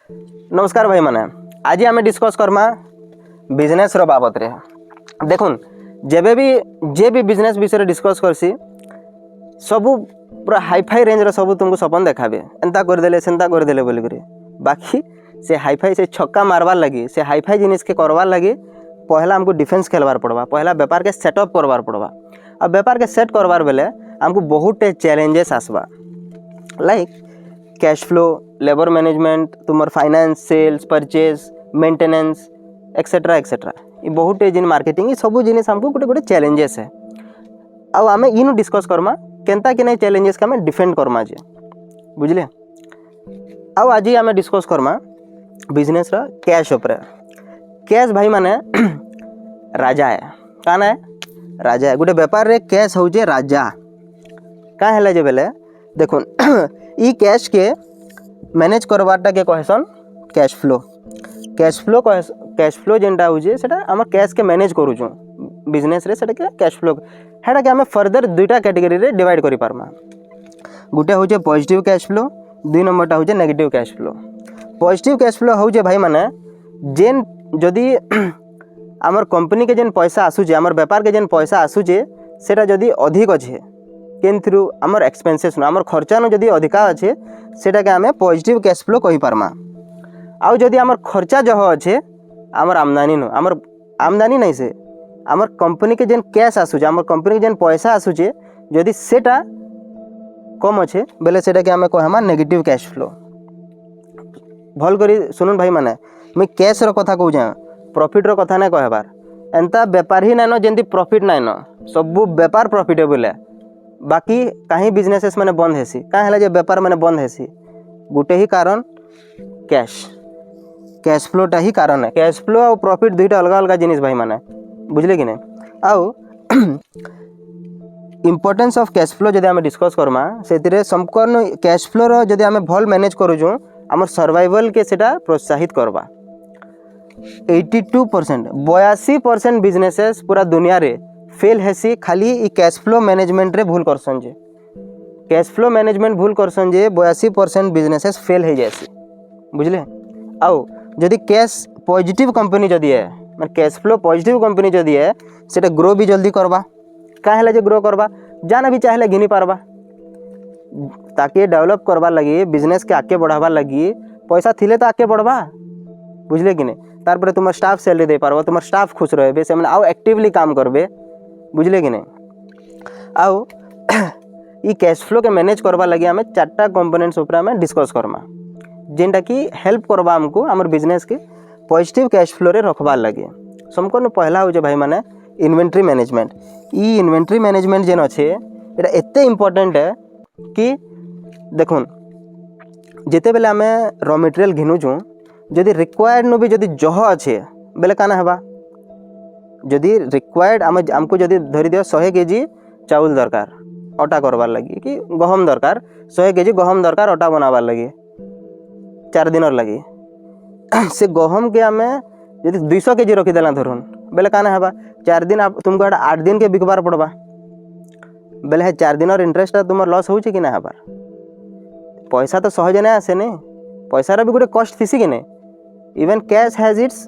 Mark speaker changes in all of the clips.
Speaker 1: नमस्कार भाई मैंने आज आम डिस्कस करमा बिजनेस बाबद रे। देखुन जेबे भी जे भी बिजनेस विषय डिस्कस करसी सबू पूरा हाईफाई रेंज रो सब तुमको सपन देखाबे एंता करदेले सेंता करदेले बोली करी। बाकी से हाईफाई से छक्का मारवार लगी से हाईफाई जिनिस के करवार लगी पहला हमको डिफेंस खेलवार पड़वा, पहला व्यापार के सेटअप करवार पड़वा। अब व्यापार के सेट करवार बेले हमको बहुत चैलेंजेस आसवा, like cash flow, labour management, तुमर finance, sales, purchase, maintenance etcetera etcetera. ये बहुत जिन मार्केटिंग सब जिनिस हमको गोटे गोटे चैलेंजेस है। अब आम इन डिस्कस करमा केनता कि नहीं चैलेंजेस के आम डिफेंड करमा जे बुझले। अब आज आम डिस्कस करमा बिजनेस रा कैश उपरे। कैश भाई माने राजा है, काना है राजा है। गोटे व्यापार रे कैश हो जे राजा का है जे बेले देखुन ई कैश के मैनेज करवाटा के कहसन कैश फ्लो। कैश फ्लो जेनटा होजे सेटा हम कैश के मैनेज करूछु बिजनेस रे, सेटा के कैश फ्लो हेटा के हम फर्दर दुईटा कैटेगरी रे डिवाइड करि पारमा। गुटे होजे पॉजिटिव कैश फ्लो, दुई नंबरटा होजे negative cash flow. Positive cash flow होजे भाई माने जेन जदि आमर कंपनी के जेन पैसा आसुचे, आमर व्यापार के जेन पैसा आसुचे सेटा जदि अधिक अच्छे केन थ्रू आमर एक्सपेंसेस नो आमर खर्चा नो जदि अधिका अच्छे सेटा के आमे पॉजिटिव कैश फ्लो कहि पारमा। आउ जदि आमर खर्चा जह अच्छे आमर आमदनी नो, आमर आमदनी नहीं से आमर कंपनी के जेन कैश आसुचे, आमर कंपनी के जेन पैसा आसुचे जदि सेटा कम अच्छे बेले सेटा के आमे कहमा नेगेटिव कैश फ्लो। भल करी सुनुन भाई माने मुई कैश रो कथा कहू जा, प्रॉफिट रो कथा नहीं कहबार। एंता व्यापार ही नाइन जेंती प्रॉफिट नाइन, सब व्यापार प्रॉफिटेबल है। बाकी कहीं बिजनेसेस मैंने बंद हेसी कहीं है व्यापार मैंने बंद हेसी गोटे ही कारण कैश फ्लोटा ही कारण है। कैश फ्लो और प्रॉफिट दुईटा अलग अलग जिनिस भाई माने बुझले कि नहीं। आउ इम्पोर्टेंस ऑफ कैश फ्लो जदि आम डिस्कस करमा से संपूर्ण कैश फ्लोर जदि आम भल मैनेज करूँ आम सर्वाइवल के सेटा प्रोत्साहित करवा। 82% 82% बिजनेसेस पूरा दुनिया रे फेल हेसी खाली ई कैश फ्लो मैनेजमेंट रे भूल करसन जे। कैश फ्लो मैनेजमेंट भूल करसन जे 82% बिजनेसेस फेल हो जाएसी बुझले। आउ जदि कैश पॉजिटिव कंपनी जदि है मतलब कैश फ्लो पॉजिटिव कंपनी जदि है सेटा ग्रो भी जल्दी करवा। काहे जे ग्रो करवा जाना भी चाहे घिनी पारबा ताकि डेवलप करवा लगी बिजनेस के आगे बढ़ावा लगी पैसा थिले तो आगे बढ़वा बुझले कि नहीं। तार तुम स्टाफ सैलरी दे पारबो, तुम स्टाफ खुश रहे से आउ एक्टिवली काम करबे बुझले कि नहीं। आउ ई कैश फ्लो के मैनेज करवा लगी आम चार्टा कंपोनेंट्स ऊपर आम डिस्कस करमा जेनटा कि हेल्प करवा हमको आमर बिजनेस के पॉजिटिव कैश फ्लो रे रखबार लगे। संपूर्ण पहला हो भाई माने इन्वेंट्री मैनेजमेंट। ई इन्वेंट्री मैनेजमेंट जेन अच्छे एटा एते इम्पोर्टेंट है कि देखुन जिते बेले आम रॉ मटेरियल घिनुचु जदि रिक्वायर्ड नो भी जदि जह अच्छे बेले काना हेबा। जदि रिक्वायर्ड आमको जदि धरी दियो 100 केजी चाउल दरकार अटा करवार लगी कि गहम दरकार 100 केजी गहम दरकार अटा बनावार लगी 4 दिन लगी से गहम के आम जदि 200 केजी रखीदेला धरुन बेले काना हेबा 4 दिन तुमको 8 दिन के बिकबार पड़वा बेले है 4 दिन इंटरेस्ट तुम लॉस हो कि ना हेबार। पैसा तो सहज नहीं आसे नहीं, पैसार भी गोटे कॉस्ट थी कि नहीं। Even cash has its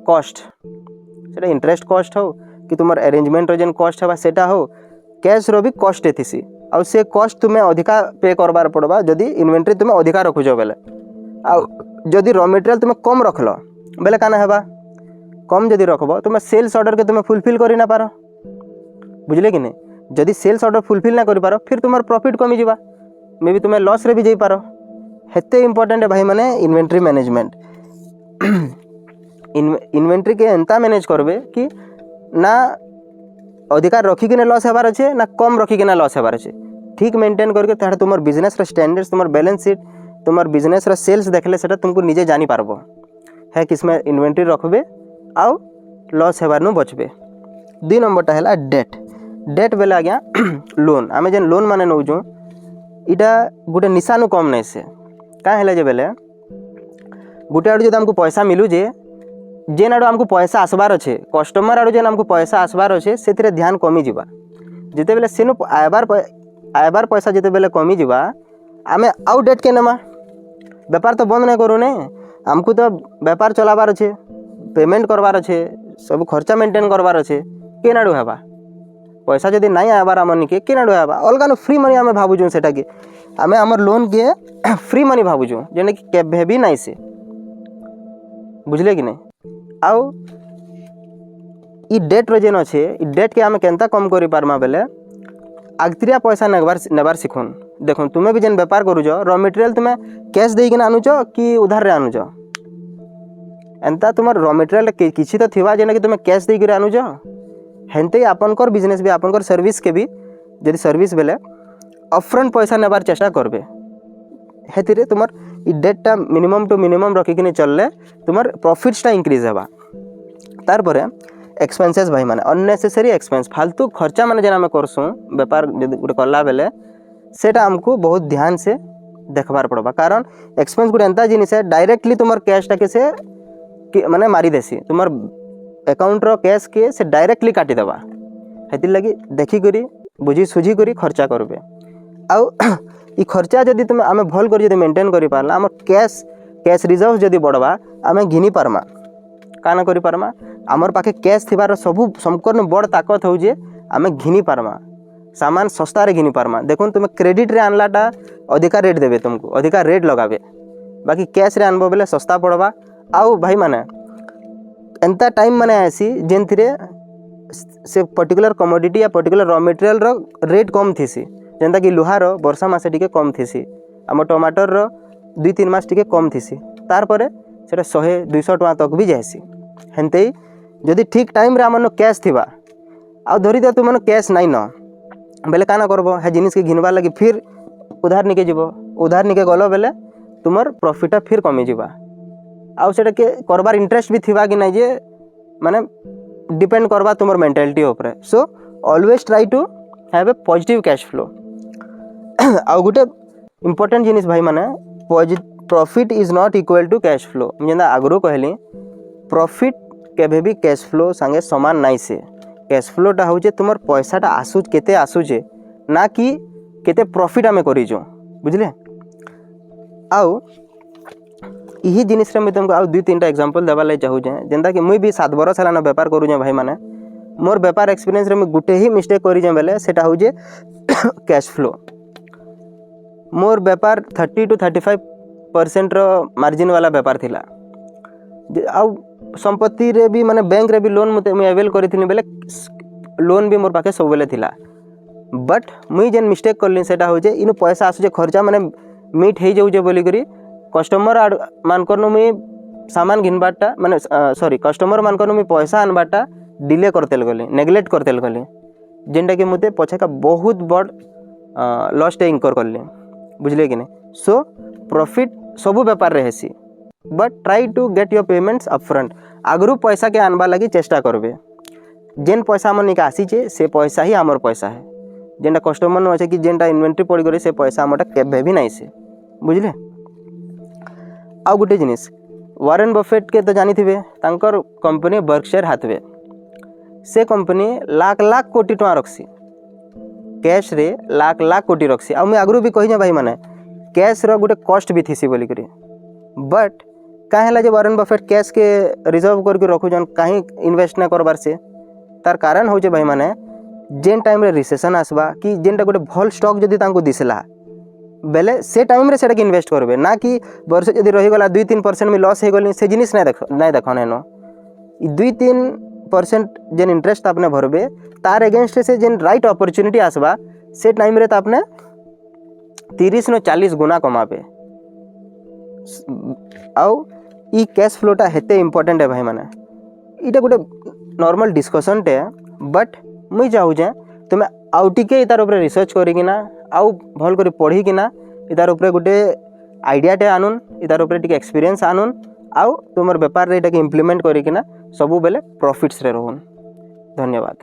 Speaker 1: cost, सेटा इंटरेस्ट कॉस्ट हो कि तुम अरेंजमेंट जेन कॉस्ट है सेटा हो कैश रो भी कॉस्ट थी। आउ से कॉस्ट तुम्हें अधिका पे करबार पड़वा जदि इन्वेंट्री तुम्हें अधिका रखुच बेले। आउ जदि रॉ मटेरियल तुम्हें कम रखल बेले काना हेबा कम जदि रखब तुम्हें सेल्स ऑर्डर के तुम्हें फुलफिल करि ना पार बुझले कि नहीं। जदि सेल्स ऑर्डर फुलफिल ना करि पार फिर तुम प्रॉफिट कमी जावा मे भी तुम्हें लॉस रे भी जाई पार। हेते इंपोर्टेंट है भाई माने इन्वेंट्री मैनेजमेंट। इन्वेंट्री के एंता मैनेज करबे कि ना अधिकार रखिकिना लॉस हेबार अच्छे ना कम रखिकिना लॉस हेबार अच्छे ठीक मेंटेन करके तार तुम बिजनेस स्टैंडर्ड्स तुम बैलेंस शीट तुम बिजनेस सेल्स देखले सेटा तुमको निजे जानी पारबो है किसमें इन्वेंट्री रखबे आउ लॉस हेबार नु बचबे। 2 नंबरटा है डेट। डेट बेले आज्ञा लोन आम जेन लोन माने नौचु इटा गोटे निशानु कम नहीं से क्या जे बेले गोटे आड़ू जो आमको पैसा मिलू जेन आड़ू आमको पैसा आसबार अच्छे कस्टमर आड़ू जेन आमको पैसा आसबार अच्छे से ध्यान कमी जावा जिते बेले सेनु आयबार पैसा जिते बेले कमी जावा आमे आउ डेट के नमा व्यापार तो बंद नहीं करूँ आमको तो व्यापार चलाबार अच्छे, पेमेंट करवार अच्छे, सब खर्चा मेंटेन करवार अच्छे, के नाडू हेबा पैसा जदि नहीं आबार आम निके के नाडू हेबा अलगा न फ्री मनी आम भावुँ सेटा कि आम आमर लोन के फ्री मनी भावुँ जेने कि केभे भी नहीं से बुझले कि नहीं। आउ इ डेट रो जेन अच्छे इ डेट के आम केनता कम करि पारमा बेले आगतिरिया पैसा नेबार शिखुन। देखो तुम्हें भी जेन व्यापार करूछ रॉ मटेरियल तुम्हें कैश देके आनुच कि उधार रे आनुच एंता तुम रॉ मटेरियल किसी तो थिबा जेना कि तुम्हें कैश देके आनुच हेन्ते आपनकर बिजनेस भी आपनकर सर्विस के भी जदि सर्विस बेले अपफ्रंट पैसा नेबार चेष्टा करबे हेतिरे तुमर इ डेटटा मिनिमम टू मिनिमम रखिकिनी चलले तुमर प्रॉफिट्सटा इंक्रीज हेबा। तार परे एक्सपेंसेस भाई माने अननेसेसरी एक्सपेंस फालतू खर्चा माने जेना हमें करसुँ व्यापार जदि गोटे कला बेले सेटा हमको बहुत ध्यान से देखबार पड़बा कारण एक्सपेंस गोटे एंता जिनिस है डायरेक्टली तुमर कैशटा के से माने मारी देसी तुमर अकाउंट रो कैश के से डायरेक्टली काटी देबा हेतिर लगी देखी करी बुझी सुझी करी खर्चा करबे। आउ इ खर्चा जदि तुम आमे भल कर जदि मेंटेन करि पारला हमर कैश रिजर्व जदि बढ़वा आमे घिनी पारमा काना करि पारमा आमर पाखे कैश थिबार सबु संपूर्ण बड़ ताकत हो जे आमे घिनी पारमा सामान सस्ता रे घिनी पारमा। देखो तुम क्रेडिट रे आनलाटा अधिका रेट देबे तुमको अधिका रेट लगाबे बाकी कैश रे आनबो बेले सस्ता पड़वा। आउ भाई माने एंता टाइम माने आसी जेनथिरे से पर्टिकुलर कमोडिटी या पर्टिकुलर रॉ मटेरियल रो रेट कम थीसी जेंता कि लुहार वर्षा मासे टिके कम थीसी आम टमाटर रो 2-3 मास टिके कम थीसी तार परे सेटा 100-200 टका तक भी जाएसी हेन्ते जदि ठीक टाइम रे आमन कैश थिबा आ धरि दे तुमन कैश नाइ न बेले काना करबो हे जिनिस के घिनबार लगी फिर उधार निके जीवो उधार निके गलो बेले तुमर प्रॉफिटा फिर कमी जीवा आउ सेटा के करबार इंटरेस्ट भी थिबा कि नहीं जे माने डिपेंड करबा तुमर मेंटालिटी ऊपर। So always try to have a positive cash flow. आउ गोटे इंपोर्टेंट जिनिस भाई माने profit is not equal to cash flow जेना आगरो कहली प्रॉफिट केबे भी कैश फ्लो संगे समान नहीं से कैश फ्लोटा होचे तुमर पैसाटा आसु केते आसुचे ना कि केते प्रॉफिट आमे करिजो बुझले। आउ यही जिनिस रे मैं तुमको आउ 2-3टा एग्जांपल देबा लई चाहू जे जेंता कि मुई भी 7 बरस हलाना व्यापार करू जे भाई माने मोर व्यापार एक्सपीरियंस रे मैं गुटे ही मिस्टेक करी जे बेले सेटा हो जे कैश फ्लो मोर व्यापार 30 to 35% रो मार्जिन वाला व्यापार थिला आउ संपत्ति रे भी माने बैंक रे भी लोन मते मैं अवेल करिथिनी बेले लोन भी मोर पाखे सब बेले थिला बट मुई जेन मिस्टेक करली सेटा हो जे इनु पैसा आसु जे खर्चा माने मीट हे जाउ जे बोली करी कस्टमर मानकर मुई सामान घिनबाटा माने सॉरी कस्टमर मानकर मुई पैसा आनबाटा डिले करतेल गली नेग्लेक्ट करतेल गली जेनटा कि मते पछे का बहुत बड़ लॉस टे इनकर करली बुझले कि नहीं। सो प्रॉफिट सबु व्यापार रे हेसी but try to get your payments upfront आगरू पैसा के आनबा लगी चेष्टा करबे जेन पैसा मन निका आसी छे से पैसा ही आमर पैसा है जेनटा कस्टमर न अछि कि जेनटा इन्वेंटरी पड़ी करे से पैसा हमटा केबे भी नहीं से बुझले। आउ गोटे जिनिस वारेन बफेट के तो जानी थिबे तांकर कंपनी बर्कशायर हाथवे से कंपनी लाख लाख कोटी टका रखसी कैश रे लाख लाख कोटी रखसी आ मैं आगरू भी कहि भाई माने कैश रो गोटे कॉस्ट भी थीसी बोली करी बट काहे हला जे वारेन बफेट कैश के रिजर्व करके रखु जन काहे इन्वेस्ट ना करबार से तार कारण हो जे भाई माने जेन टाइम रे रिसेशन आसबा कि जेनटा गोटे भल स्टॉक जदी तांको दिसला बेले से टाइम रे सेटा के इन्वेस्ट करबे ना कि वर्ष जदी रही गला 2-3% में लॉस हे गली से जिनिस नहीं देखन हेनो 2-3% जेन इंटरेस्ट आपने भरबे तार अगेंस्ट से जेन राइट अपॉर्चुनिटी आसबा से टाइम रे त आपने 30-40 गुना कमाबे। आउ ई कैश फ्लोटा हेते इंपोर्टेंट है भाई माने इटा गोटे नॉर्मल डिस्कशन टे बट मुई चाहू जे तुम आउ टिके इतार ऊपर रिसर्च करिकिना आउ भल करी पढ़िकिना इतार ऊपर गोटे आइडियाटे आनुन इतार ऊपर टिके एक्सपीरियंस आनुन आउ तुमर व्यापार रे इटाके इम्प्लीमेंट करिकिना सबु बेले प्रॉफिट्स रे रहून। धन्यवाद।